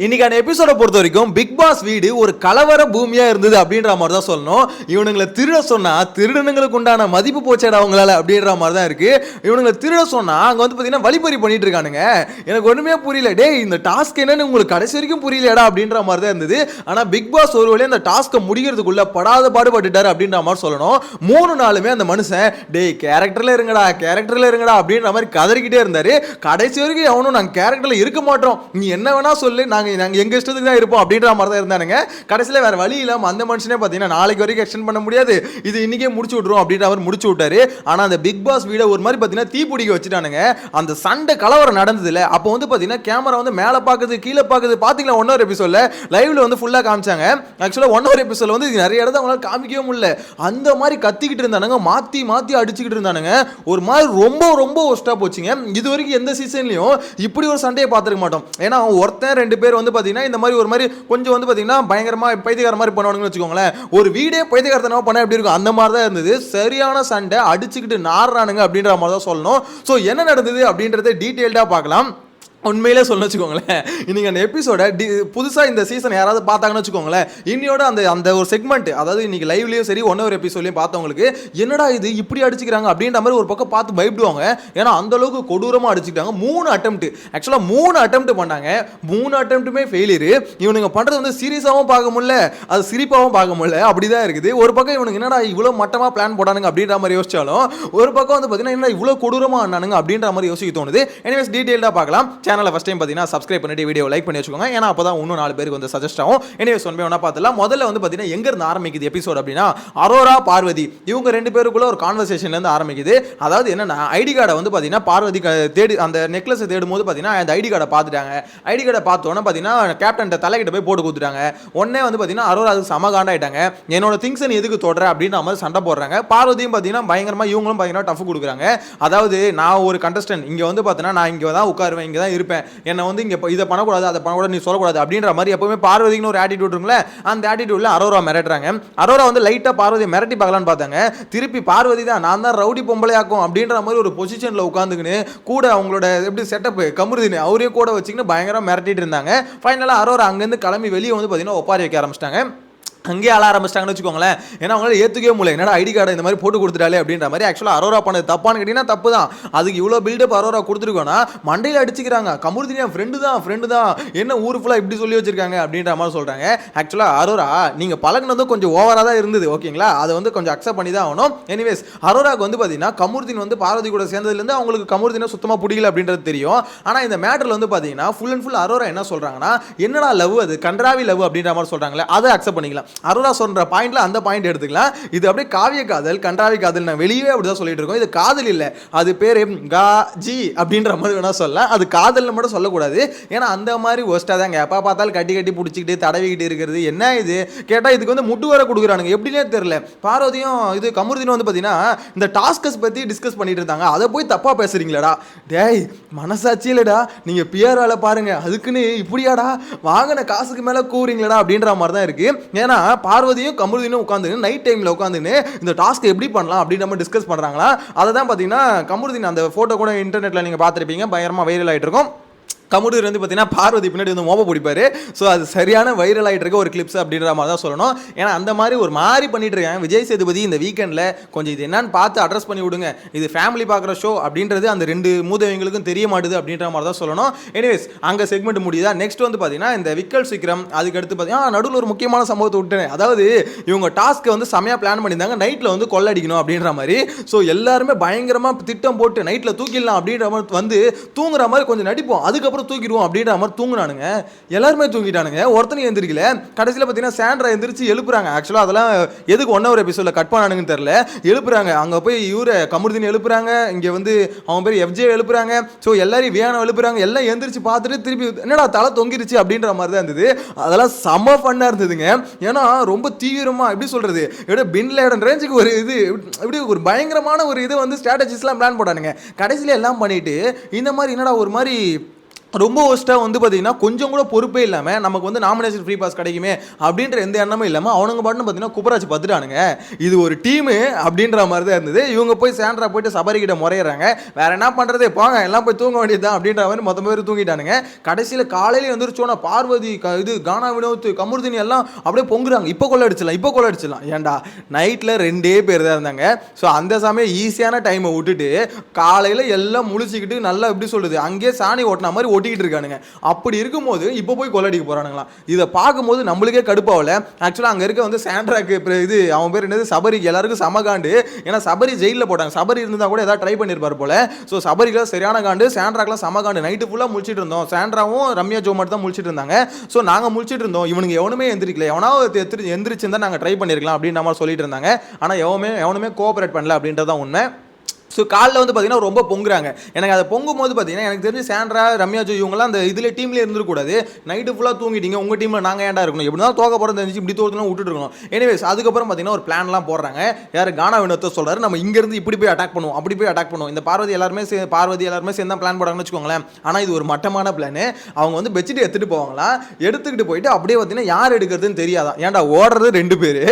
இன்னைக்கான எபிசோட பொறுத்த வரைக்கும் பிக் பாஸ் வீடு ஒரு கலவர பூமியா இருந்தது அப்படின்ற மாதிரி தான் சொல்லணும். இவனுங்களை திருட சொன்னா திருடனுங்களுக்கு உண்டான மதிப்பு போச்சேடா அவங்களால அப்படின்ற மாதிரி தான் இருக்கு. இவனுங்களை திருட சொன்னா அங்க வந்து பாத்தீங்கன்னா வழிபறி பண்ணிட்டு இருக்கானுங்க. எனக்கு ஒண்ணுமே புரியல. டேய் இந்த டாஸ்க் என்னன்னு உங்களுக்கு கடைசி வரைக்கும் புரியலடா அப்படின்ற மாதிரி தான் இருந்தது. ஆனா பிக் பாஸ் ஒரு வழியா அந்த டாஸ்க்கை முடிக்கிறதுக்குள்ள படாத பாடுபட்டுட்டாரு அப்படின்ற மாதிரி சொல்லணும். 3 நாளுமே அந்த மனுஷன் டேய் கேரக்டர்ல இருங்கடா அப்படின்ற மாதிரி கதறிக்கிட்டே இருந்தாரு. கடைசி வரைக்கும் எவனும் நாங்க கேரக்டர்ல இருக்க மாட்டோம், நீ என்ன வேணா சொல்லு, நாங்க எங்க இஷ்டத்துக்கு தான் இருப்போம் அப்படின்ற மாதிரி தான் இருந்தானுங்க. கடைசியில் வேற வழி இல்லாம அந்த மனுஷனே பார்த்தீங்கன்னா நாளைக்கு வரைக்கும் எக்ஸ்டெண்ட் பண்ண முடியாது, இது இன்னைக்கே முடிச்சு விட்டுரும் அப்படின்ற அவர் முடிச்சு விட்டாரு. ஆனா அந்த பிக் பாஸ் வீட ஒரு மாதிரி பார்த்தீங்கன்னா தீப்பிடிக்க வச்சுட்டானுங்க. அந்த சண்டை கலவரம் நடந்தது இல்லை, அப்போ வந்து பார்த்தீங்கன்னா கேமரா வந்து மேலே பார்க்குது கீழே பார்க்குது. பார்த்தீங்களா 1 எபிசோட்ல லைவ்ல வந்து ஃபுல்லாக காமிச்சாங்க. ஆக்சுவலாக 1 எபிசோட்ல வந்து நிறைய இடத்த அவங்களால காமிக்கவே முடியல. அந்த மாதிரி கத்திக்கிட்டு இருந்தானுங்க, மாற்றி மாற்றி அடிச்சுக்கிட்டு இருந்தானுங்க. ஒரு மாதிரி ரொம்ப ரொம்ப ஒஸ்ட்டாக போச்சுங்க. இது வரைக்கும் எந்த சீசன்லையும் இப்படி ஒரு சண்டையை பார்த்துருக்க மாட்டோம். ஏன்னா ஒருத்தன் 2 பேர் வந்து பார்த்தீங்கன்னா இந்த மாதிரி ஒரு மாதிரி கொஞ்சம் வந்து பார்த்தீங்கன்னா பயங்கரமா பைத்தியக்கார மாதிரி பண்ணுவானுங்கன்னு வச்சுக்கோங்களேன். ஒரு வீடே பைத்தியக்காரத்தனமா பண்ண எப்படி இருக்கும் அந்த மாதிரி தான் இருந்தது. சரியான சண்டை, அடிச்சுக்கிட்டு நாடுறானுங்க அப்படின்ற மாதிரி தான் சொல்லணும். ஸோ என்ன நடந்தது அப்படின்றத டீட்டெயில்டாக பார்க்கலாம். உண்மையிலே சொல்ல வச்சுக்கோங்களேன், இன்னைக்கு அந்த எபிசோட புதுசாக இந்த சீசன் யாராவது பார்த்தாங்கன்னு வச்சுக்கோங்களேன், இன்னையோட அந்த ஒரு செக்மெண்ட், அதாவது இன்னைக்கு லைவ்லேயும் சரி 1 எபிசோட்லையும் பார்த்தவங்களுக்கு என்னடா இது இப்படி அடிச்சுக்கிறாங்க அப்படின்ற மாதிரி ஒரு பக்கம் பார்த்து பயப்படுவாங்க. ஏன்னா அந்த அளவுக்கு கொடூரமாக அடிச்சுக்கிட்டாங்க. 3 அட்டெம்ப்ட், ஆக்சுவலாக 3 அட்டெம்ப்ட் பண்ணாங்க. 3 அட்டெம்ப்ட்டுமே ஃபெயிலியர். இவனுங்க பண்ணுறது வந்து சீரியஸாகவும் பார்க்க முடியல, அது சிரிப்பாகவும் பார்க்க முடியல, அப்படிதான் இருக்குது. ஒரு பக்கம் இவனுக்கு என்னடா இவ்வளோ மட்டமாக பிளான் போடானுங்க அப்படின்ற மாதிரி யோசிச்சாலும், ஒரு பக்கம் வந்து பார்த்தீங்கன்னா என்ன இவ்வளோ கொடூரமாக ஆனானுங்க அப்படின்ற மாதிரி யோசிக்க தோணுது. எனிவேஸ் டீட்டெயிலாக பார்க்கலாம். சேனலை ஃபர்ஸ்ட் டைம் பார்த்தீங்கன்னா சப்ஸ்கிரைப் பண்ணிட்டு வீடியோ லைக் பண்ணி வச்சுக்கோங்க. ஏன்னா அப்பதான் இன்னும் 4 பேருக்கு வந்து சஜஸ்ட் ஆகும். எனிவேஸ் ஒன் பை ஒன்னா பார்த்தலாம். முதல்ல வந்து பார்த்தீங்கன்னா எங்க இருந்து ஆரம்பிக்குது எபிசோட் அப்படின்னா, அரோரா பார்வதி இவங்க 2 பேருக்குள்ள ஒரு கான்வர்சேஷன்ல இருந்து ஆரம்பிக்குது. அதாவது என்னன்னா ஐடி கார்டை வந்து பார்த்தீங்கன்னா பார்வதி தேடி அந்த நெக்லஸ் தேடும் போது பார்த்தீங்கன்னா அந்த ஐடி கார்டை பார்த்துட்டாங்க. ஐடி கார்டை பார்த்தோன்னே பார்த்தீங்கன்னா கேப்டன் தலைகிட்ட போய் போட்டு கொடுத்துட்டாங்க. உடனே வந்து பார்த்தீங்கன்னா அரோரா அது சமகாண்டாயிட்டாங்க. என்னோட திங்ஸ் நீ எதுக்கு தொடர அப்படின்ற மாதிரி சண்டை போடுறாங்க. பார்வதியும் பார்த்தீங்கன்னா பயங்கரமா இவங்களும் பயங்கரமா டஃப் கொடுக்குறாங்க. அதாவது நான் ஒரு கண்டஸ்டன்ட், இங்க வந்து பார்த்தீங்கன்னா நான் இங்க தான் உட்காருவேன், இங்க தான் இருப்பேன், என்ன வந்து இங்க இதை பண்ணக்கூடாது அதை பண்ணக்கூடாது நீ சொல்லக்கூடாது அப்படின்ற மாதிரி எப்பவுமே பார்வதிக்கு ஒரு ஆட்டிடியூட் இருக்குல்ல, அந்த ஆட்டிடியூட்ல அரோரா மிரட்டுறாங்க. அரோரா வந்து லைட்டா பார்வதியை மிரட்டி பார்க்கலான்னு பார்த்தாங்க. திருப்பி பார்வதி தான் நான் தான் ரவுடி பொம்பளையாக்கும் அப்படின்ற மாதிரி ஒரு பொசிஷன்ல உட்காந்துக்கின்னு கூட அவங்களோட எப்படி செட்டப் கமுருதினு அவரே கூட வச்சுக்கின்னு பயங்கரமா மிரட்டிட்டு இருந்தாங்க. ஃபைனலா அரோரா அங்கேருந்து கிளம்பி வெளியே வந்து பார்த்தீங்கன்னா ஒப்பாரி வைக்க ஆரம்பிச்சிட்டாங்க. அங்கேயே ஆள ஆரம்பிச்சிட்டாங்கன்னு வச்சுக்கோங்களேன். ஏன்னா அவங்களால ஏற்றுக்கவே முடியல, என்னடா ஐடி கார்டை இந்த மாதிரி போட்டு கொடுத்துட்டாலே அப்படின்ற மாதிரி. ஆக்சுவலாக அரோரா பண்ணது தப்பான்னு கேட்டிங்கன்னா தப்பு தான். அதுக்கு இவ்வளோ பில்டப் அரோரா கொடுத்துருக்கோன்னா மண்டையில் அடிச்சுக்கிறாங்க. கமுருதினி ஃப்ரெண்டு தான் என்ன ஊர் ஃபுல்லாக இப்படி சொல்லி வச்சிருக்காங்க அப்படின்ற மாதிரி சொல்கிறாங்க. ஆக்சுவலாக அரோரா நீங்கள் பழகினதும் கொஞ்சம் ஓவராக தான் இருந்தது, ஓகேங்களா, அதை வந்து கொஞ்சம் அக்செப்ட் பண்ணி தான் ஆகணும். எனிவேஸ் அரோராவுக்கு வந்து பார்த்தீங்கன்னா கமுருதின் வந்து பார்வதி கூட சேர்ந்ததுலேருந்து அவங்களுக்கு கமுருதினை சுத்தமாக பிடிக்கல அப்படின்றது தெரியும். ஆனால் இந்த மேட்டரில் வந்து பார்த்தீங்கன்னா ஃபுல் அண்ட் ஃபுல் அரோரா என்ன சொல்கிறாங்கன்னா, என்னடா லவ் அது கன்றாவி லவ் அப்படின்ற மாதிரி சொல்கிறாங்களே, அதை அக்செப்ட் பண்ணிக்கலாம். அரோரா சொல்ற பாயிண்ட்ல அந்த பாயிண்ட் எடுத்துக்கலாம். இது அப்படியே காவிய காதல் கன்றாவி காதல் நான் வெளியவே அப்படிதான் சொல்லிட்டு இருக்கோம். இது காதல் இல்ல, அது பேரு காஜி அப்படின்ற மாதிரி வேணா சொல்லலாம். அது காதல்னு மட்டும் சொல்லக்கூடாது. ஏன்னா அந்த மாதிரி ஒஸ்டா தாங்க எப்போ பார்த்தாலும் கட்டி கட்டி பிடிச்சிக்கிட்டு தடவிக்கிட்டு இருக்கிறது. என்ன இது கேட்டால் இதுக்கு வந்து முட்டு வர கொடுக்குறானுங்க, எப்படின்னே தெரியல. பார்வதியும் இது கமுருதினும் வந்து பார்த்தீங்கன்னா இந்த டாஸ்கஸ் பற்றி டிஸ்கஸ் பண்ணிட்டு இருந்தாங்க. அதை போய் தப்பாக பேசுறீங்களடா, டேய் மனசாட்சி இல்லடா, நீங்கள் பிஆர் வேலை பாருங்க, அதுக்குன்னு இப்படியாடா வாங்கின காசுக்கு மேலே கூறீங்களடா அப்படின்ற மாதிரி தான் இருக்கு. ஏன்னா பார்வதியும் கமுருதினும் உட்காந்து நைட் டைம்ல உட்காந்துன்னு இந்த டாஸ்க் எப்படி பண்ணலாம் அப்படின்னு நம்ம டிஸ்கஸ் பண்றாங்களா. அதை தான் பார்த்தீங்கன்னா கமுருதின் அந்த போட்டோ கூட இன்டர்நெட்ல நீங்க பார்த்துருப்பீங்க, பயங்கரமா வைரல் ஆகிட்டு இருக்கும். கமுருதின் வந்து பார்த்தீங்கன்னா பார்வதி பின்னாடி வந்து மோப்ப பிடிப்பாரு. ஸோ அது சரியான வைரல் ஆகிட்டு இருக்க ஒரு கிளிப்ஸ் அப்படின்ற மாதிரி தான் சொல்லணும். ஏன்னா அந்த மாதிரி ஒரு மாதிரி பண்ணிட்டு இருக்காங்க. விஜய் சேதுபதி இந்த வீக்கெண்டில் கொஞ்சம் இது என்னன்னு பார்த்து அட்ரஸ் பண்ணி விடுங்க, இது ஃபேமிலி பார்க்குற ஷோ அப்படின்றது அந்த 2 மூதவங்களுக்கும் தெரிய மாட்டுது அப்படின்ற மாதிரி தான் சொல்லணும். எனிவேஸ் அங்கே செக்மெண்ட் முடியுதா. நெக்ஸ்ட் வந்து பார்த்தீங்கன்னா இந்த விக்கல் சீக்கிரம், அதுக்கு அடுத்து பார்த்தீங்கன்னா நடுவில் ஒரு முக்கியமான சம்பவத்தை விட்டேன். அதாவது இவங்க டாஸ்க்கை வந்து செமையாக பிளான் பண்ணியிருந்தாங்க, நைட்டில் வந்து கொள்ளடிக்கணும் அப்படின்ற மாதிரி. ஸோ எல்லாருமே பயங்கரமாக திட்டம் போட்டு நைட்டில் தூக்கிடலாம் அப்படின்ற மாதிரி வந்து தூங்குற மாதிரி கொஞ்சம் நடிப்போம், அதுக்கப்புறம் தூக்கிடுவோம் அப்படின்ற மாதிரி தூங்குனானுங்க. எல்லாருமே தூங்கிட்டானுங்க, ஒருத்தனையும் எந்திரிக்கல. கடைசியில் பார்த்தீங்கன்னா சாண்ட்ரா எந்திரிச்சு எழுப்புறாங்க. ஆக்சுவலாக அதெல்லாம் எதுக்கு 1 எபிசோட்ல கட் பண்ணானுங்கன்னு தெரியல. எழுப்புறாங்க, அங்கே போய் இவரை கமுருதினி எழுப்புறாங்க, இங்கே வந்து அவங்க பேர் எஃப்ஜே எழுப்புறாங்க. ஸோ எல்லாரையும் வியானம் எழுப்புறாங்க. எல்லாம் எந்திரிச்சு பார்த்துட்டு திருப்பி என்னடா தலை தொங்கிருச்சு அப்படின்ற மாதிரி தான் இருந்தது. அதெல்லாம் செம்ம ஃபன்னாக இருந்ததுங்க. ஏன்னா ரொம்ப தீவிரமாக எப்படி சொல்றது, எப்படியோ பின் லேடன் ரேஞ்சுக்கு ஒரு இது எப்படி ஒரு பயங்கரமான ஒரு இது வந்து ஸ்ட்ராட்டஜிஸ்லாம் பிளான் போட்டானுங்க. கடைசியில் எல்லாம் பண்ணிட்டு இந்த மாதிரி என்னடா ஒரு மாதிரி ரொம்ப ஒஸ்ட்டாக வந்து பார்த்தீங்கன்னா கொஞ்சம் கூட பொறுப்பே இல்லாமல் நமக்கு வந்து நாமினேஷன் ஃப்ரீ பாஸ் கிடைக்குமே அப்படின்ற எந்த எண்ணமும் இல்லாமல் அவனுங்க பாட்டுன்னு பார்த்தீங்கன்னா குப்பராஜ் பார்த்துட்டானுங்க. இது ஒரு டீமு அப்படின்ற மாதிரி தான் இருந்தது. இவங்க போய் சாண்ட்ரா போயிட்டு சபரிக்கிட்ட முறையிறாங்க. வேற என்ன பண்ணுறது, போங்க எல்லாம் போய் தூங்க வேண்டியது தான் அப்படின்ற மாதிரி மொத்தம் பேர் தூங்கிட்டானுங்க. கடைசியில் காலையில் வந்துருச்சோன்னா பார்வதி இது கானா வினோத் கமருதினி எல்லாம் அப்படியே பொங்குறாங்க. இப்போ கொள்ளடிச்சிடலாம் ஏன்டா நைட்டில் 2 பேர் தான் இருந்தாங்க. ஸோ அந்த சமயம் ஈஸியான டைமை விட்டுட்டு காலையில் எல்லாம் முழிச்சிக்கிட்டு நல்லா எப்படி சொல்லுது அங்கேயே சாணி ஓட்டின மாதிரி ஓட்டிக்கிட்டு இருக்கானுங்க. அப்படி இருக்கும்போது இப்போ போய் கொள்ளடிக்க போறானுங்களா. இதை பார்க்கும்போது நம்மளுக்கே கடுப்பாகல. ஆக்சுவலாக அங்கே இருக்க வந்து சாண்ட்ராக்கு இது அவன் பேர் என்னது சபரிக்கு எல்லாருக்கும் சமகாண்டு. ஏன்னா சபரி ஜெயிலில் போட்டாங்க. சபரி இருந்தால் கூட ஏதாவது ட்ரை பண்ணியிருப்பார் போல. ஸோ சபரிக்கெல்லாம் சரியான காண்டு, சாண்ட்ராக்கெல்லாம் சமகாண்டு. நைட்டு ஃபுல்லாக முழிச்சிட்டு இருந்தோம். சாண்ட்ராவும் ரம்யா ஜோ மட்டும் தான் முழிச்சிட்டு இருந்தாங்க. ஸோ நாங்கள் முழிச்சிட்டு இருந்தோம். இவனுங்க எவனுமே எந்திரிக்கல. எவனாவது எந்திரிச்சிருந்தா நாங்கள் ட்ரை பண்ணியிருக்கலாம் அப்படின்ற மாதிரி சொல்லிட்டு இருந்தாங்க. ஆனால் எவனுமே கோஆப்ரேட் பண்ணல அப்படின்றதான் உண்மை. ஸோ காலில் வந்து பார்த்தீங்கன்னா ரொம்ப பொங்குறாங்க. எனக்கு அதை பொங்கும்போது பார்த்தீங்கன்னா எனக்கு தெரிஞ்சு சாண்ட்ரா ரம்யா ஜோ இவங்களாம் அந்த இதில் டீம்லேயே இருந்துக்கூடாது. நைட்டு ஃபுல்லாக தூங்கிட்டீங்க, உங்கள் டீமில் நாங்கள் ஏன்டா இருக்கணும், எப்படி தான் தோக்க போகிறது தெரிஞ்சு இப்படி தோற்றலாம் விட்டுட்டு இருக்கணும். எனிவேஸ் அதுக்கப்புறம் பார்த்தீங்கன்னா ஒரு பிளான்லாம் போடுறாங்க. யார் கானா வினோத்தை சொல்கிறாரு, நம்ம இங்கேருந்து இப்படி போய் அட்டாக் பண்ணுவோம், அப்படி போய் அட்டாக் பண்ணுவோம். இந்த பார்வதி எல்லாருமே சேர்ந்து தான் பிளான் போடாங்கன்னு வச்சுக்கோங்களேன். ஆனால் இது ஒரு மட்டமான பிளான். அவங்க வந்து பெட்ஷீட் எடுத்துகிட்டு போவாங்களாம். எடுத்துக்கிட்டு போயிட்டு அப்படியே பார்த்தீங்கன்னா யார் எடுக்கிறதுன்னு தெரியாதான். ஏன்டா ஓடுறது 2 பேர்,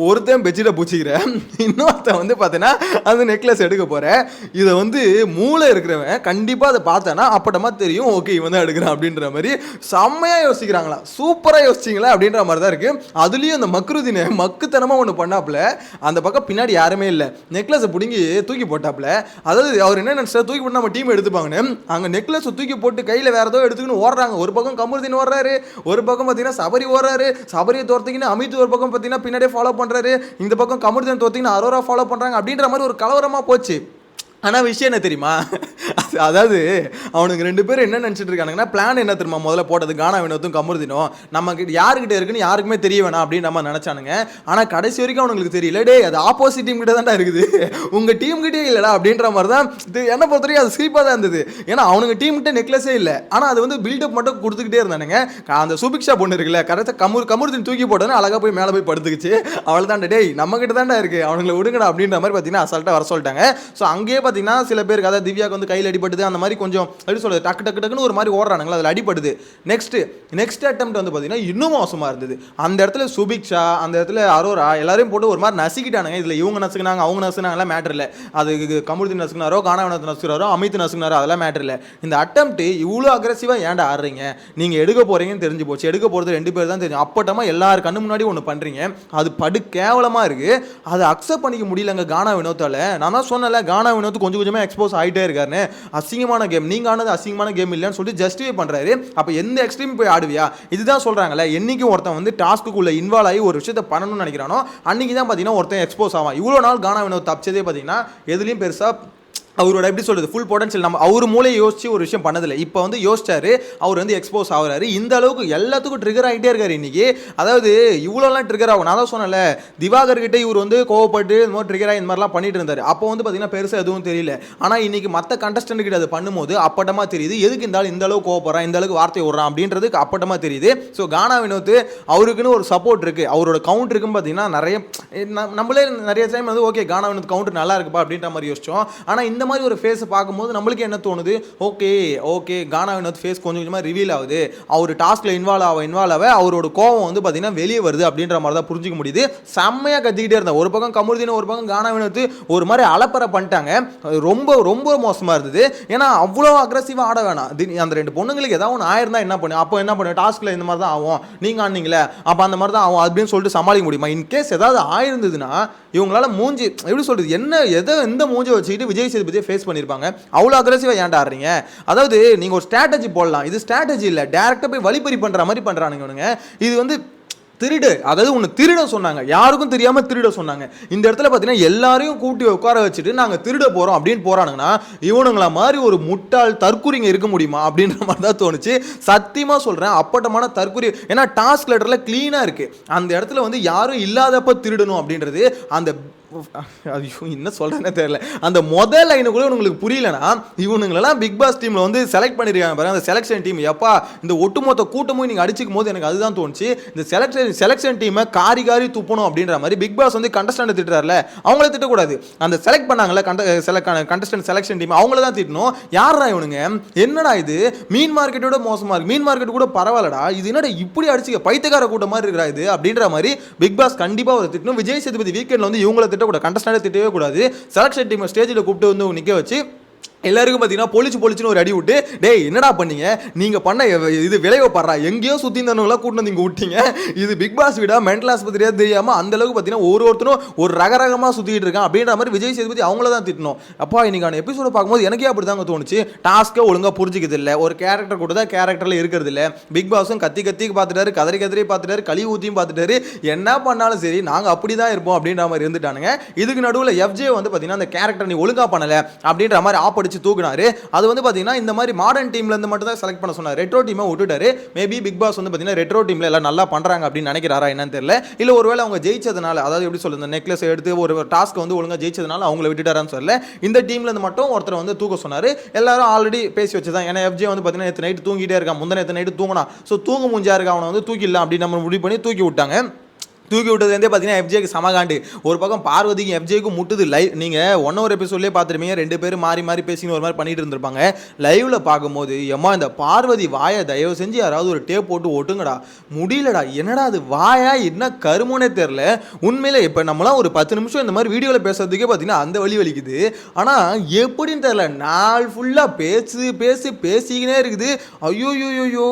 ஒருத்தன் பெட்ஷீட்டை பூச்சிக்கிறேன், இன்னொருத்தன் வந்து பார்த்தீங்கன்னா அந்த நெக்லஸ் எடுக்க போகிறேன். இதை வந்து மூளை இருக்கிறவன் கண்டிப்பாக அதை பார்த்தானா அப்பட்டமா தெரியும், ஓகே இவன் தான் எடுக்கிறான் அப்படின்ற மாதிரி செம்மையாக யோசிக்கிறாங்களா. சூப்பராக யோசிச்சிங்களா அப்படின்ற மாதிரி தான் இருக்குது. அதுலேயும் அந்த மக்ருதினை மக்குத்தனமாக ஒன்று பண்ணாப்புல. அந்த பக்கம் பின்னாடி யாருமே இல்லை, நெக்லஸை பிடுங்கி தூக்கி போட்டாப்புல. அதாவது அவர் என்ன நினச்சா தூக்கி போட்டு நம்ம டீம் எடுத்துப்பாங்கன்னு அங்கே நெக்லஸை தூக்கி போட்டு கையில் வேறு ஏதோ எடுத்துக்கின்னு ஓடுறாங்க. ஒரு பக்கம் கமருதீன் ஓடுறாரு, ஒரு பக்கம் பார்த்தீங்கன்னா சபரி ஓடுறாரு. சபரியை தோர்த்திக்கின்னு அமித் ஒரு பக்கம் பார்த்தீங்கன்னா பின்னாடியே ஃபாலோ பண்ணுறாரு. இந்த பக்கம் கமருதீன் தோர்த்திக்கின்னு அரோரா ஃபாலோ பண்ணுறாங்க. அப்படின்ற மாதிரி ஒரு கலவரமாக போச்சு. ஆனால் விஷயம் என்ன தெரியுமா, அதாவது அவனுக்கு 2 பேரும் என்ன நினச்சிட்டு இருக்கானுங்கன்னா பிளான் என்ன தெரியுமா, முதல்ல போட்டது கானா வினோத்தும் கமருதீனும் நமக்கு யாருக்கிட்ட இருக்குன்னு யாருக்குமே தெரிய வேணாம் அப்படின்னு நம்ம நினச்சானுங்க. ஆனால் கடைசி வரைக்கும் அவனுங்களுக்கு தெரியல, டே அது ஆப்போசிட் டீம் கிட்ட தான்டா இருக்குது, உங்கள் டீம் கிட்டே இல்லைடா அப்படின்ற மாதிரி தான் என்ன பொறுத்த வரைக்கும் அது ஸ்லீப்பாக தான் இருந்தது. ஏன்னா அவனுங்க டீம் கிட்ட நெக்லஸே இல்லை. ஆனால் அது வந்து பில்டப் மட்டும் கொடுத்துக்கிட்டே இருந்தானுங்க. அந்த சுபிக்ஷா பொண்ணு இருக்குல்ல, கரெக்டாக கமருதீன் தூக்கி போட்டோன்னு அழகாக போய் மேலே போய் படுத்துக்குச்சு. அவள் தான் டேய் நம்ம கிட்ட தான்டா இருக்குது, அவனுங்களை விடுங்கடா அப்படின்ற மாதிரி பார்த்தீங்கன்னா அசால்ட்டாக வர சொல்லிட்டாங்க. ஸோ அங்கேயே சில பேருக்கு அதாவது திவ்யாவுக்கு வந்து கையில் அடிபடுது, அந்த மாதிரி கொஞ்சம் எப்படி சொல்றது டக்குன்னு ஒரு மாதிரி ஓடுறானுங்களா, அதில் அடிபடுது. நெக்ஸ்ட் அட்டெம்ப்ட் வந்து பார்த்தீங்கன்னா இன்னும் மோசமாக இருந்தது. அந்த இடத்துல சுபிக்ஷா, அந்த இடத்துல அரோரா எல்லாரையும் போட்டு ஒரு மாதிரி நசுக்கிட்டானுங்க. இதில் இவங்க நசுக்கினாங்க அவங்க நசுக்கினாங்கலாம் மேட்டர் இல்லை. அது கமருதீன் நசுக்கினாரோ கானா வினோத் நசுக்கிறாரோ அமித் நசுக்கினாரோ அதெல்லாம் மேட்டர் இல்லை. இந்த அட்டெம்ப்ட் இவ்வளோ அக்ரெசிவாக ஏன்டா ஆடுறீங்க, நீங்கள் எடுக்க போகிறீங்கன்னு தெரிஞ்சு போச்சு. எடுக்க போகிறது 2 பேர் தான் தெரியும். அப்பட்டமாக எல்லாரும் கண்ணு முன்னாடி ஒன்று பண்ணுறீங்க, அது படு கேவலமாக இருக்குது. அதை அக்செப்ட் பண்ணிக்க முடியலங்க கானா வினோத்தால். நான் தான் சொன்னல கானா வினோத் கொஞ்சம் எக்ஸ்போஸ் ஆகிட்டே இருக்காருன்னு. அசிங்கமான கேம், நீங்க ஆனது அசிங்கமான கேம் இல்லைன்னு சொல்லிட்டு ஜஸ்டிஃபை பண்றாரு. அப்ப எந்த எக்ஸ்ட்ரீம் போய் ஆடுவியா, இதுதான் சொல்றாங்கல்ல. என்னைக்கு ஒருத்தன் வந்து டாஸ்க்குள்ள இன்வால்வ் ஆகி ஒரு விஷயத்தை பண்ணணும்னு நினைக்கிறானோ அன்னைக்கு தான் பார்த்தீங்கன்னா ஒருத்தன் எக்ஸ்போஸ் ஆவான். இவ்வளோ நாள் கானா வினோத் தப்பிச்சதே பார்த்தீங்கன்னா எதுலையும் பெருசா அவரோட எப்படி சொல்கிறது ஃபுல் பொட்டன்ஷியல் நம்ம அவர் மூலையை யோசிச்சு ஒரு விஷயம் பண்ணதில்லை. இப்போ வந்து யோசிச்சாரு, அவர் வந்து எக்ஸ்போஸ் ஆகிறாரு. இந்த அளவுக்கு எல்லாத்துக்கும் ட்ரிகர் ஆகிட்டே இருக்காரு இன்றைக்கி. அதாவது இவ்வளோலாம் ட்ரிகர் ஆகும். நான் தான் சொன்னல திவாகர் கிட்டே இவர் வந்து கோவப்பட்டு இந்த மாதிரி ட்ரிகர் ஆகி இந்த மாதிரிலாம் பண்ணிட்டு இருந்தார். அப்போ வந்து பார்த்தீங்கன்னா பெருசாக எதுவும் தெரியல. ஆனால் இன்றைக்கி மற்ற கண்டஸ்டன்ட் கிட்ட அது பண்ணும்போது அப்பட்டமாக தெரியுது எதுக்கு இந்த ஆள் இந்த அளவுக்கு கோவப்படுறான், இந்த அளவுக்கு வார்த்தை விடுறான் அப்படின்றதுக்கு அப்பட்டமாக தெரியுது. ஸோ கானா வினோத் அவருக்குன்னு ஒரு சப்போர்ட் இருக்குது, அவரோட கவுண்ட் இருக்குன்னு பார்த்தீங்கன்னா நிறைய நம்மளே நிறைய டைம் வந்து ஓகே கானா வினோத் கவுண்டர் நல்லா இருக்குப்பா அப்படின்ற மாதிரி யோசிச்சோம். ஆனால் இந்த மாதிரி ஒரு ஃபேஸை பார்க்கும்போது நம்மளுக்கு என்ன தோணுது, ஓகே கானா வினோத் ஃபேஸ் கொஞ்சம் கொஞ்சமாக ரிவீல் ஆகுது, அவர் டாஸ்கில் இன்வால்வ் ஆக அவரோட கோவம் வந்து பார்த்தீங்கன்னா வெளியே வருது அப்படின்ற மாதிரி தான் புரிஞ்சிக்க முடியுது. செம்மையாக கத்திக்கிட்டே இருந்தா. ஒரு பக்கம் கமருதீன், ஒரு பக்கம் கானா வினோத் ஒரு மாதிரி அலப்பறை பண்ணிட்டாங்க. ரொம்ப ரொம்ப மோசமாக இருந்தது. ஏன்னா அவ்வளோ அக்ரெசிவாக ஆட வேணாம். அந்த 2 பொண்ணுங்களுக்கு ஏதாவது ஒன்று ஆயிருந்தா என்ன பண்ணு, அப்போ என்ன பண்ணு டாஸ்கில் இந்த மாதிரி தான் ஆகும், நீங்கள் ஆனீங்களே அப்போ அந்த மாதிரி தான் ஆகும் அப்படின்னு சொல்லிட்டு சமாளிக்க முடியுமா? இன்கேஸ் ஏதாவது ஆயிருந்ததுன்னா இவங்களால மூஞ்சி எப்படி சொல்றது என்ன எந்த மூஞ்சி வச்சுக்கிட்டு விஜய் சேதுபதியை ஃபேஸ் பண்ணியிருப்பாங்க. அவ்வளோ அக்ரெசிவாக ஏன்டா ஆடுறீங்க? அதாவது நீங்கள் ஒரு ஸ்ட்ராட்டஜி போடலாம், இது ஸ்ட்ராட்டஜி இல்லை, டேரெக்டாக போய் வழிப்பறி பண்ணுற மாதிரி பண்ணுறானுங்க. இது வந்து திருடு, அதாவது ஒன்று திருட சொன்னாங்க, யாருக்கும் தெரியாமல் திருட சொன்னாங்க. இந்த இடத்துல பார்த்தீங்கன்னா எல்லாரையும் கூட்டி உட்கார வச்சுட்டு நாங்கள் திருட போகிறோம் அப்படின்னு போகிறானுங்கன்னா இவனுங்களா மாதிரி ஒரு முட்டாள் தற்கூரிங்க இருக்க முடியுமா அப்படின்ற மாதிரி தான் தோணுச்சு. சத்தியமாக சொல்கிறேன், அப்பட்டமான தற்கூரி. ஏன்னா டாஸ்க் லெட்டரில் க்ளீனாக இருக்குது, அந்த இடத்துல வந்து யாரும் இல்லாதப்ப திருடணும் அப்படின்றது அந்த ஐயோ என்ன சொல்கிறேன்னே தெரியல. அந்த முதல் லைனுக்குள்ளே உங்களுக்கு புரியலன்னா இவனுங்களெல்லாம் பிக் பாஸ் டீமில் வந்து செலக்ட் பண்ணியிருக்காங்க பாருங்க. அந்த செலெக்ஷன் டீம் எப்பா இந்த ஒட்டுமொத்த கூட்டமும் நீங்கள் அடிச்சிக்கும் போது எனக்கு அதுதான் தோணுச்சு. இந்த செலெக்ஷன் டீமை காரி துப்பணும் அப்படின்ற மாதிரி பிக் பாஸ் வந்து கண்டஸ்டன்ட் திட்டுறாருல, அவங்கள திட்டக்கூடாது. அந்த செலக்ட் பண்ணாங்கல்ல கண்டஸ்டன்ட் செலெக்ஷன் டீம் அவங்கள தான் திட்டணும். யாரா இவனுங்க, என்னடா இது மீன் மார்க்கெட்டோட மோசமாக இருக்கு, மீன் மார்க்கெட் கூட பரவாயில்லடா, இது என்னடா இப்படி அடிச்சு பைத்தியக்கார கூட்டம் மாதிரி இருக்கிறா இது அப்படின்ற மாதிரி பிக் பாஸ் கண்டிப்பாக ஒரு திட்டணும். விஜய் சேதுபதி வீக்கெண்டில் வந்து இவங்களை திட்டக்கூடாது, கண்டஸ்டன்ட் திட்டவே கூடாது. செலக்ஷன் டீம் ஸ்டேஜில் கூப்பிட்டு வந்து நிற்க வச்சு எல்லாருக்கும் பார்த்தீங்கன்னா பொலிச்சுன்னு ஒரு அடி விட்டு, டேய் என்னடா பண்ணீங்க நீங்கள் பண்ண இது விளைவை பாடுறா, எங்கேயோ சுற்றி இருந்தவங்களாம் கூட்டு வந்து இங்கே விட்டீங்க, இது பிக் பாஸ் வீடா மென்டல் ஆஸ்பத்திரியாக தெரியாமல் அந்தளவுக்கு பார்த்தீங்கன்னா ஒருத்தரும் ஒரு ரகரகமாக சுற்றிட்டு இருக்கான் அப்படின்ற மாதிரி விஜய் சேதுபதி அவங்கள தான் திட்டணும். அப்பா இன்னைக்கான எபிசோட பார்க்கும்போது எனக்கே அப்படி தாங்க தோணுச்சு. டாஸ்க்கை ஒழுங்காக புரிஞ்சிக்கிறது இல்லை, ஒரு கேரக்டர் கூட தான் கேரக்டரில் இருக்கிறது இல்லை. பிக் பாஸும் கத்தி பார்த்துட்டாரு, கதறி பார்த்துட்டாரு, களி ஊற்றியும் பார்த்துட்டாரு, என்ன பண்ணாலும் சரி நாங்கள் அப்படி தான் இருப்போம் அப்படின்ற மாதிரி இருந்துட்டானுங்க. இதுக்கு நடுவில் எஃப்ஜே வந்து பார்த்தீங்கன்னா அந்த கேரக்டர் நீ ஒழுங்காக பண்ணலை அப்படின்ற மாதிரி ஆப்படிச்சு தூக்குனாரு. அது வந்து பாத்தீங்கன்னா இந்த மாதிரி மாடர்ன் டீம்ல இருந்து மட்டும் தான் செலக்ட் பண்ண சொன்னாரு, ரெட்ரோ டீமை விட்டுட்டாரு. மேபி பிக் பாஸ் வந்து பாத்தீங்கன்னா ரெட்ரோ டீம்ல எல்லாம் நல்லா பண்றாங்க அப்படின்னு நினைக்கிறாரா என்னன்னு தெரியல. இல்ல ஒருவேளை அவங்க ஜெயிச்சதுனால, அதாவது எப்படி சொல்றது, நெக்லஸ் எடுத்து ஒரு டாஸ்க் வந்து ஒழுங்கா ஜெயிச்சதுனால அவங்கள விட்டுட்டாரான்னு சொல்லல. இந்த டீம்ல இருந்து மட்டும் ஒருத்தர் வந்து தூக்க சொன்னாரு. எல்லாரும் ஆல்ரெடி பேசி வச்சுதான். ஏன்னா எஃப்ஜே வந்து பாத்தீங்கன்னா நேற்று நைட்டு தூங்கிட்டே இருக்கான், முந்தின நேற்று நைட்டு தூங்கினா, ஸோ தூங்க முடிஞ்சா இருக்கா, அவனை வந்து தூக்கிடலாம் அப்படின்னு நம்ம முடிவு பண்ணி தூக்கி விட்டாங்க. தூக்கி விட்டதுலேருந்தே பார்த்தீங்கன்னா எஃப்ஜேக்கு சமகாண்டு. ஒரு பக்கம் பார்வதிக்கும் எஃப்ஜேக்கும் முட்டுது. லைவ் நீங்கள் 1 hour எபிசோட்லேயே பார்த்துருப்பீங்க, 2 பேரும் மாறி பேசின்னு ஒரு மாதிரி பண்ணிட்டு இருந்திருப்பாங்க. லைவில் பார்க்கும்போது எம்மா இந்த பார்வதி வாயை தயவு செஞ்சு யாராவது ஒரு டேப் போட்டு ஒட்டுங்கடா, முடியலடா, என்னடா அது வாயா என்ன கருமோனே தெரில. உண்மையிலே இப்போ நம்மளாம் ஒரு 10 நிமிஷம் இந்த மாதிரி வீடியோவில் பேசுறதுக்கே பார்த்தீங்கன்னா அந்த வலிக்குது. ஆனால் எப்படின்னு தெரில, நாள் ஃபுல்லாக பேசிக்கினே இருக்குது. ஐயோ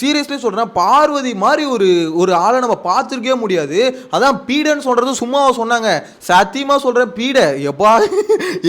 சீரியஸ்லி சொல்கிறேன், பார்வதி மாதிரி ஒரு ஆளை நம்ம பார்த்துருக்கவே முடியாது. அதான் பீடன்னு சொல்றது சும்மாவா சொன்னாங்க, சத்தியமா சொல்றேன் பீட. எப்பா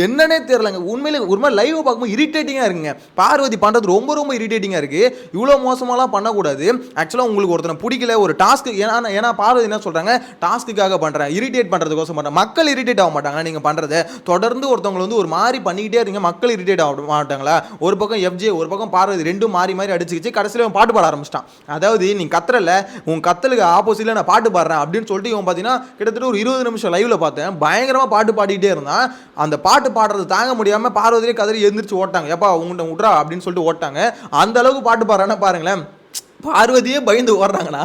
என்னன்னே தெரியலங்க. உண்மையில ஒரு மாதிரி லைவ் பார்க்கும்போது இரிட்டேட்டிங்கா இருக்குங்க. பார்வதி பண்றது ரொம்ப இரிட்டேட்டிங்கா இருக்கு. இவ்வளவு மோசமாலாம் பண்ணக்கூடாது. ஆக்சுவலா உங்களுக்கு ஒருத்தனை பிடிக்கல ஒரு டாஸ்க், ஏன்னா பார்வதி என்ன சொல்றாங்க, டாஸ்க்குக்காக பண்றேன், இரிட்டேட் பண்றதுக்கோசம் பண்றேன். மக்கள் இரிட்டேட் ஆக மாட்டாங்க நீங்க பண்றதை தொடர்ந்து ஒருத்தவங்க வந்து ஒரு மாதிரி பண்ணிக்கிட்டே இருங்க, மக்கள் இரிட்டேட் ஆக மாட்டாங்களா? ஒரு பக்கம் எஃப்ஜே ஒரு பக்கம் பார்வதி ரெண்டும் மாறி அடிச்சுக்கிச்சு. கடைசியில் பாட்டு பாட ஆரம்பிச்சிட்டான். அதாவது நீ கத்துறல, உன் கத்தலுக்கு ஆப்போசிட்ல நான் பாட்டு பாடுறேன் அப்படின்னு சொல்லிட்டு இவன் பார்த்தீங்கன்னா கிட்டத்தட்ட ஒரு 20 நிமிஷம் லைவ்ல பார்த்தேன், பயங்கரமா பாட்டு பாடிட்டே இருந்தான். அந்த பாட்டு பாடுறது தாங்க முடியாம பார்வதியே கதறி எந்திரிச்சு ஓட்டாங்க. எப்பா உங்கள்கிட்ட விட்றா அப்படின்னு சொல்லிட்டு ஓட்டாங்க. அந்த அளவுக்கு பாட்டு பாடுறான்னு பாருங்களேன். பார்வதியே பயந்து ஓடுறாங்கன்னா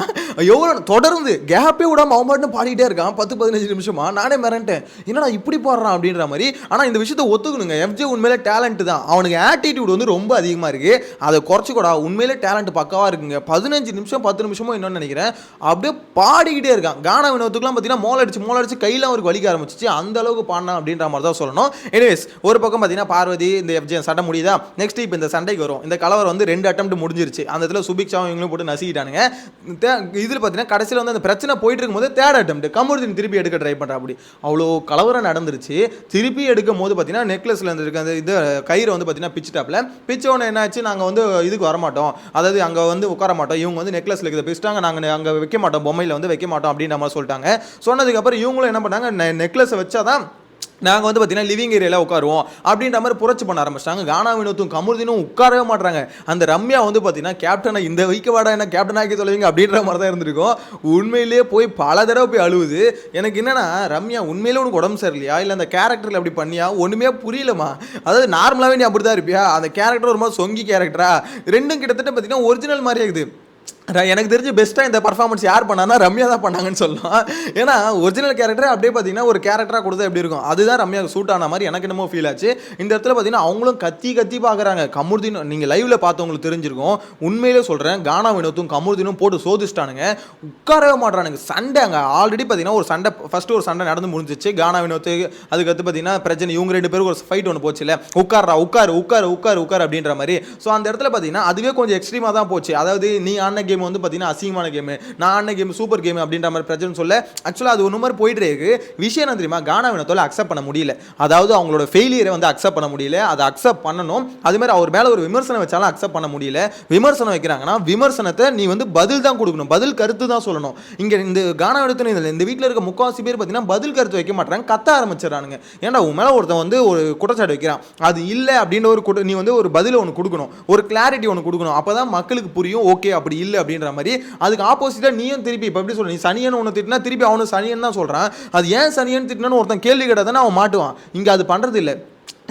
எவ்வளோ தொடர்ந்து கேப்பே விடாமல் அவன் பாட்டு பாடிட்டே இருக்கான் 10-15 நிமிஷமா. நானே மிரண்டேன், என்னடா இப்படி பாடுறான் அப்படின்ற மாதிரி. ஆனால் இந்த விஷயத்தை ஒத்துக்கணுங்க, எஃப்ஜே உண்மையிலே டேலண்ட் தான். அவனுக்கு ஆட்டிடியூட் வந்து ரொம்ப அதிகமாக இருக்குது, அதை குறைச்சிக்கூடா. உண்மையிலே டேலண்ட் பக்காவாக இருக்குங்க. 15 நிமிஷம் 10 நிமிஷமோ என்னன்னு நினைக்கிறேன், அப்படியே பாடிக்கிட்டே இருக்கான். கானா வினோத்துக்குலாம் பார்த்தீங்கன்னா மோல் அடிச்சு கையில் அவருக்கு வலிக்க ஆரம்பிச்சிச்சு, அந்த அளவுக்கு பாடினா அப்படின்ற மாதிரி தான் சொல்லணும். எனிவேஸ் ஒரு பக்கம் பார்த்தீங்கன்னா பார்வதி இந்த எஃப்ஜே சண்டை முடியுதா, நெக்ஸ்ட் இப்போ இந்த சண்டைக்கு வரும். இந்த கலவர் வந்து 2 அட்டெம்ப்ட் முடிஞ்சிருச்சு. அந்த இடத்துல சுபிக்ஷாவும் போட்டு நசிக்கிட்டானுங்க. இதில் பார்த்தீங்கன்னா கடைசியில் வந்து அந்த பிரச்சனை போயிட்டு இருக்கும்போது தேர்ட் அட்டெம்ப்ட் கமருதீன் திருப்பி எடுக்க ட்ரை பண்ணுறா. அப்படி அவ்வளோ கலவரம் நடந்துருச்சு. திருப்பி எடுக்கும் போது பார்த்தீங்கன்னா நெக்லஸில் இருக்க அந்த இது கயிறை வந்து பார்த்தீங்கன்னா பிச்சுட்டாப்ல. பிச்சோன்னு என்னாச்சு, நாங்கள் வந்து இதுக்கு வரமாட்டோம், அதாவது அங்கே வந்து உட்கார மாட்டோம், இவங்க வந்து நெக்லஸில் இருக்கிறத பிச்சுட்டாங்க, நாங்கள் அங்கே வைக்க மாட்டோம், பொம்மையில் வந்து வைக்க மாட்டோம் அப்படின்ற மாதிரி சொல்லிட்டாங்க. சொன்னதுக்கப்புறம் இவங்களும் என்ன பண்ணாங்க, நெக்லஸை வச்சாதான் நாங்கள் வந்து பார்த்தீங்கன்னா லிவிங் ஏரியாவில் உட்காருவோம் அப்படின்ற மாதிரி புரட்சி பண்ண ஆரம்பிச்சிட்டாங்க. கானா வினோத்தும் கமருதீனும் உட்காரவே மாட்டாங்க. அந்த ரம்யா வந்து பார்த்தீங்கன்னா கேப்டனை இந்த வைக்கவாடா என்ன கேப்டன் ஆக்கி சொல்லுவீங்க அப்படின்ற மாதிரி தான் இருந்திருக்கும். உண்மையிலேயே போய் பல தடவை போய் அழுவுது. எனக்கு என்னன்னா, ரம்யா உண்மையிலே உனக்கு உடம்பு சரியில்லையா, இல்லை அந்த கேரக்டரில் அப்படி பண்ணியா, ஒன்றுமே புரியலமா. அதாவது நார்மலாகவே நீ அப்படி தான் இருப்பியா, அந்த கேரக்டர் ஒரு மாதிரி சொங்கி கேரக்டரா, ரெண்டும் கிட்டத்தட்ட பார்த்தீங்கன்னா ஒரிஜினல் மாதிரியே இருக்குது. எனக்கு தெரிஞ்சு பெஸ்ட்டாக இந்த பர்ஃபார்மன்ஸ் யார் பண்ணான்னா ரம்யா தான் பண்ணாங்கன்னு சொல்லலாம். ஏன்னா ஒரிஜினல் கேரக்டர் அப்படியே பார்த்தீங்கன்னா ஒரு கேரக்டராக கொடுத்தா எப்படி இருக்கும், அதுதான் ரம்யாவுக்கு சூட் ஆன மாதிரி எனக்கு என்னமோ ஃபீல் ஆச்சு. இந்த இடத்துல பார்த்தீங்கன்னா அவங்களும் கத்தி பார்க்குறாங்க. கமருதீன் நீங்கள் லைவில் பார்த்தவங்களுக்கு தெரிஞ்சிருக்கும். உண்மையிலே சொல்கிறேன், கானா வினோத்தும் கமருதீனும் போட்டு சோதிச்சிட்டானுங்க, உட்காரவே மாட்டானுங்க. சண்டை அங்கே ஆல்ரெடி பார்த்தீங்கன்னா ஒரு சண்டை, ஃபஸ்ட்டு ஒரு சண்டை நடந்து முடிஞ்சிச்சு. கானா வினோத்து அதுக்கடுத்து பார்த்தீங்கன்னா பிரச்சனை, இவங்க 2 பேருக்கு ஒரு ஃபைட் ஒன்று போச்சு இல்லை, உட்கார் அப்படின்ற மாதிரி. ஸோ அந்த இடத்துல பார்த்தீங்கன்னா அதுவே கொஞ்சம் எக்ஸ்ட்ரீமாக தான் போச்சு. அதாவது நீ ஆன கேம் வந்து பார்த்தீங்கன்னா அசிங்கமான கேம், நான் ஆன கேம் சூப்பர் கேம் அப்படின்ற மாதிரி பிரச்சனை சொல்ல. ஆக்சுவலாக அது ஒன்று மாதிரி போயிட்டு இருக்கு. விஷயம் என்ன தெரியுமா, கானா வினோத்தால அக்செப்ட் பண்ண முடியல. அதாவது அவங்களோட ஃபெயிலியரை வந்து அக்செப்ட் பண்ண முடியல. அதை அக்செப்ட் பண்ணணும். அது மாதிரி அவர் மேலே ஒரு விமர்சனம் வச்சாலும் அக்செப்ட் பண்ண முடியல. விமர்சனம் வைக்கிறாங்கன்னா விமர்சனத்தை நீ வந்து பதில் தான் கொடுக்கணும், பதில் கருத்து தான் சொல்லணும். இங்கே இந்த கானா வினோத்து இந்த வீட்டில் இருக்க முக்கால்வாசி பேர் பார்த்தீங்கன்னா பதில் கருத்து வைக்க மாட்டாங்க, கத்த ஆரம்பிச்சிடறானுங்க. ஏன்னா உன் மேலே ஒருத்தன் வந்து ஒரு குற்றச்சாட்டு வைக்கிறான், அது இல்லை அப்படின்ற ஒரு நீ வந்து ஒரு பதில் ஒன்று கொடுக்கணும், ஒரு கிளாரிட்டி ஒன்று கொடுக்கணும். அப்போ தான் மக்களுக்கு புரியும், ஓகே அப்படி இல்லை அப்படின்ற மாதிரி. அதுக்கு ஆப்போசிட்டாக நீயும் திருப்பி இப்போ எப்படி சொல்ற, நீ சனியன் ஒன்று திட்டினா திருப்பி அவனு சனியன் தான் சொல்கிறான். அது ஏன் சனியன் திட்டினான்னு ஒருத்தன் கேள்வி கேட்டால் தானே அவன் மாட்டுவான். இங்கே அது பண்ணுறது இல்லை.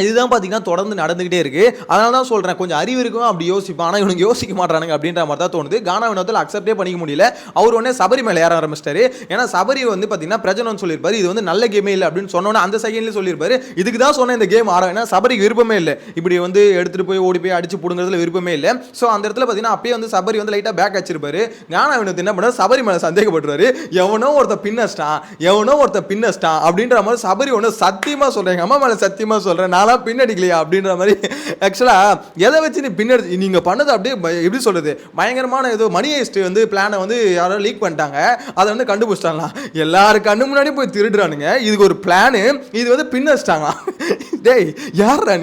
இதுதான் பார்த்தீங்கன்னா தொடர்ந்து நடந்துகிட்டே இருக்கு. அதனால தான் சொல்கிறேன், கொஞ்சம் அறிவு இருக்கும் அப்படி யோசிப்பான். ஆனால் இவனுக்கு யோசிக்க மாட்டானுங்க அப்படின்ற மாதிரி தான் தோணுது. கானா வினோத்தில் அக்செப்டே பண்ணிக்க முடியல. அவர் உடனே சபரி மேலே ஏற ஆரம்பிச்சிட்டாரு. ஏன்னா சபரி வந்து பார்த்தீங்கன்னா பிரஜனன் சொல்லியிருப்பாரு இது வந்து நல்ல கேமே இல்லை அப்படின்னு சொன்னோன்னே அந்த செகண்ட்லேயே சொல்லியிருப்பாரு இதுக்கு தான் சொன்ன இந்த கேம் ஆட. ஏன்னா சபரிக்கு விருப்பமே இல்லை, இப்படி வந்து எடுத்துகிட்டு போய் ஓடி போய் அடிச்சு பிடுங்கிறதுல விருப்பமே இல்லை. ஸோ அந்த இடத்துல பார்த்தீங்கன்னா அப்பயே வந்து சபரி வந்து லைட்டாக பேக் வச்சிருப்பாரு. கானா வினோத் என்ன பண்ணார், சபரி மேலே சந்தேகப்படுறாரு. எவனோ ஒருத்த பின்னஸ்டான் அப்படின்ற மாதிரி சபரி ஒன்று சத்தியமாக சொல்கிறேன், எங்கள் அம்மா மேலே சத்தியமாக சொல்கிறேன், நான்லாம் பின்னடிக்கலையா அப்படின்ற மாதிரி. ஆக்சுவலாக எதை வச்சு நீ பின்னடி நீங்கள் பண்ணது அப்படியே எப்படி சொல்கிறது, பயங்கரமான ஏதோ மணி ஹெய்ஸ்ட் வந்து பிளானை வந்து யாரோ லீக் பண்ணிட்டாங்க, அதை வந்து கண்டுபிடிச்சிட்டாங்களாம். எல்லாரும் கண்ணு முன்னாடி போய் திருடுறானுங்க. இதுக்கு ஒரு பிளானு, இது வந்து பின்னடிச்சிட்டாங்களாம். டேய் யாரா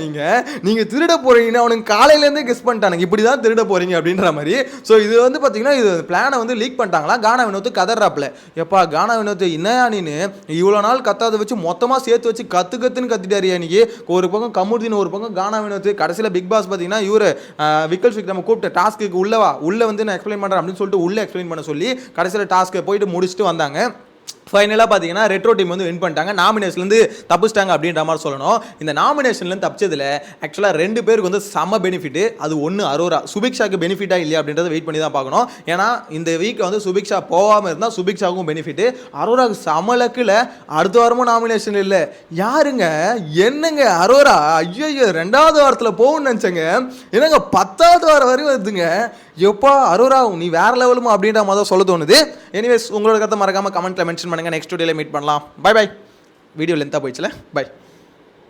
நீங்கள் திருட போகிறீங்கன்னா அவனுக்கு காலையிலேருந்தே கெஸ் பண்ணிட்டானுங்க இப்படி தான் திருட போகிறீங்க அப்படின்ற மாதிரி. ஸோ இது வந்து பார்த்தீங்கன்னா இது பிளானை வந்து லீக் பண்ணிட்டாங்களா. கானா வினோத் கதறாப்ல, எப்பா கானா வினோத் என்னையா நீனு இவ்வளோ நாள் கத்தாத வச்சு மொத்தமாக சேர்த்து வச்சு கத்துன்னு கத்திட்டாரியா. இன்னைக்கு ஒரு பக்கம் கமுர்தின், ஒரு பக்கம் கானா வினோத். கடைசியில் பிக் பாஸ் பார்த்தீங்கன்னா இவரு விக்கல் ஸ்விக் நம்ம கூப்பிட்டு டாஸ்க்கு உள்ள வந்து நான் எக்ஸ்பிளைன் பண்ணுறேன் அப்படின்னு சொல்லிட்டு உள்ள எக்ஸ்பிளைன் பண்ண சொல்லி கடைசியில் டாஸ்க்கை போயிட்டு முடிச்சுட்டு வந்தாங்க. ஃபைனலாக பார்த்தீங்கன்னா ரெட்ரோ டீம் வந்து வின் பண்ணிட்டாங்க, நாமினேஷன்லேருந்து தப்பிச்சிட்டாங்க அப்படின்ற மாதிரி சொல்லணும். இந்த நாமினேஷன்லேருந்து தப்பிச்சதில் ஆக்சுவலாக 2 பேருக்கு வந்து செம்ம பெனிஃபிட்டு. அது ஒன்று அரோரா, சுபிக்ஷாக்கு பெனிஃபிட்டாக இல்லையா அப்படின்றத வெயிட் பண்ணி தான் பார்க்கணும். ஏன்னா இந்த வீக்கில் வந்து சுபிக்ஷா போகாமல் இருந்தால் சுபிக்ஷாவுக்கும் பெனிஃபிட்டு. அரோராவுக்கு சமலக்கில் அடுத்த வாரமும் நாமினேஷன் இல்லை. யாருங்க என்னங்க அரோரா, ஐயோ 2வது வாரத்தில் போகணும்னு நினச்சேங்க, என்னங்க 10வது வாரம் வரையும் வருதுங்க. எப்பா அரோரா நீ வேற லெவலுமா அப்படின்ற மாதிரி தான் சொல்ல தோணுது. எனிவேஸ் உங்களோட கருத்தை மறக்காமல் கமெண்ட்டில் மென்ஷன் பண்ணுங்கள். நெக்ஸ்ட் வீடியோவில் மீட் பண்ணலாம். பை. வீடியோ லென்த்தாக போயிடுச்சுல, பை.